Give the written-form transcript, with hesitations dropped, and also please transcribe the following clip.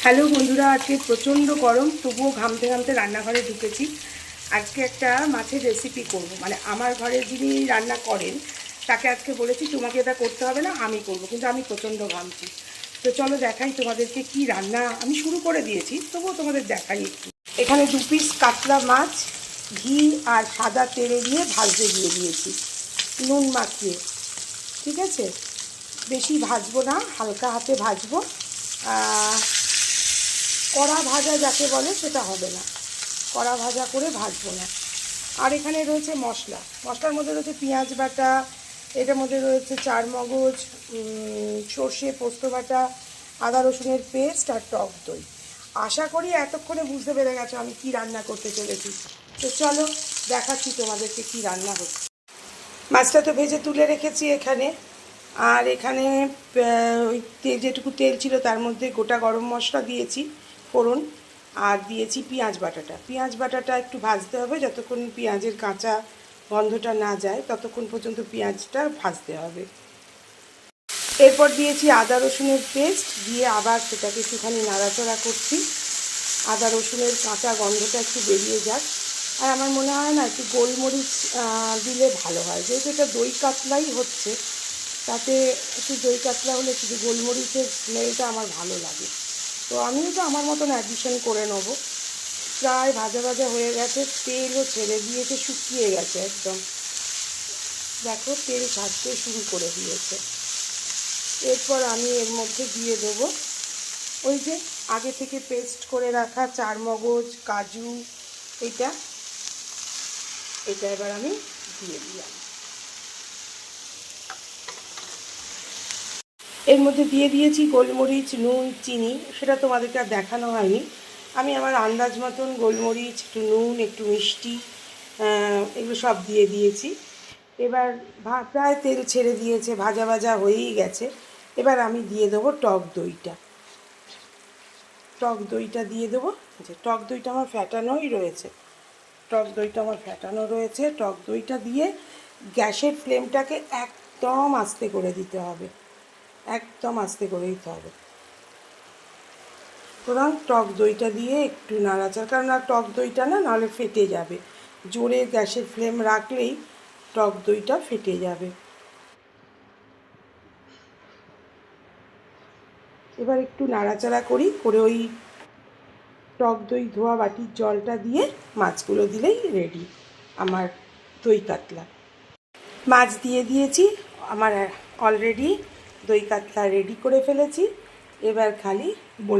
Hello বন্ধুরা, আজকে প্রচণ্ড গরম, তবুও ঘামতে ঘামতে রান্নাঘরে ঢুকেছি। আজকে একটা মাছের রেসিপি করব, মানে আমার ঘরে যিনি রান্না করেন তাকে আজকে বলেছি তোমাকে এটা করতে হবে না, আমি করব, কিন্তু আমি প্রচণ্ড ঘামছি। তো চলো দেখাই তোমাদেরকে কি রান্না আমি শুরু করে দিয়েছি, তবুও তোমাদের দেখাই একটু। এখানে 2 পিস কাতলা মাছ ঘি আর সাদা তেল দিয়ে ভাজতে দিয়ে দিয়েছি, নুন মাখিয়ে। ঠিক আছে, বেশি ভাজবো না, হালকা হাতে ভাজবো। কড়া ভাজা যাকে বলে সেটা হবে না, কড়া ভাজা করে ভাজবো না। আর এখানে রয়েছে মশলার মধ্যে রয়েছে পেঁয়াজ বাটা, এটার মধ্যে রয়েছে চারমগজ, সর্ষে পোস্ত বাটা, আদা রসুনের পেস্ট আর টক দই। আশা করি এতক্ষণে বুঝতে পেরে গেছো আমি কি রান্না করতে চলেছি। তো চলো দেখাচ্ছি তোমাদেরকে কি রান্না হচ্ছে। মাছটা তো ভেজে তুলে রেখেছি এখানে। আর এখানে ওই যেটুকু তেল ছিল তার মধ্যে গোটা গরম মশলা দিয়েছি ফোড়ন, আর দিয়েছি পেঁয়াজ বাটাটা একটু ভাজতে হবে, যতক্ষণ পেঁয়াজের কাঁচা গন্ধটা না যায় ততক্ষণ পর্যন্ত পেঁয়াজটা ভাজতে হবে। এরপর দিয়েছি আদা রসুনের পেস্ট, দিয়ে আবার সেটাকে একটুখানি নাড়াচাড়া করছি। আদা রসুনের কাঁচা গন্ধটা একটু বেরিয়ে যাক। আর আমার মনে হয় না একটু গোলমরিচ দিলে ভালো হয়, যেহেতু এটা দই কাতলাই হচ্ছে, তাতে একটু দই কাতলা হলে শুধু গোলমরিচের স্মেলটা আমার ভালো লাগে। তো আমিও তো আমার মতন অ্যাডিশন করে নেব। প্রায় ভাজা ভাজা হয়ে গেছে, তেলও ছেড়ে দিয়েছে, শুকিয়ে গেছে একদম। দেখো তেল ছাড়তে শুরু করে দিয়েছে। এরপর আমি এর মধ্যে দিয়ে দেবো ওই যে আগে থেকে পেস্ট করে রাখা চারমগজ, কাজু, এটা এবার আমি দিয়ে দিলাম। এর মধ্যে দিয়ে দিয়েছি গোলমরিচ, নুন, চিনি, সেটা তোমাদেরকে আর দেখানো হয়নি। আমি আমার আন্দাজ মতন গোলমরিচ, একটু নুন, একটু মিষ্টি, এগুলো সব দিয়ে দিয়েছি। এবার প্রায় তেল ছেড়ে দিয়েছে, ভাজা ভাজা হয়েই গেছে। এবার আমি দিয়ে দেবো টক দইটা দিয়ে দেবো। যে টক দইটা আমার ফ্যাটানোই রয়েছে, টক দইটা দিয়ে গ্যাসের ফ্লেমটাকে একদম আস্তে করে দিতে হবে, সুতরাং টক দইটা দিয়ে একটু নাড়াচাড়া, কারণ আর টক দইটা না নাহলে ফেটে যাবে। জোরে গ্যাসের ফ্লেম রাখলেই টক দইটা ফেটে যাবে। এবার একটু নাড়াচাড়া করে ওই টক দই ধোয়া বাটির জলটা দিয়ে মাছগুলো দিলেই রেডি আমার দই কাতলা। মাছ দিয়ে দিয়েছি, আমার অলরেডি দই কাতলা রেডি করে ফেলেছি। এবার খালি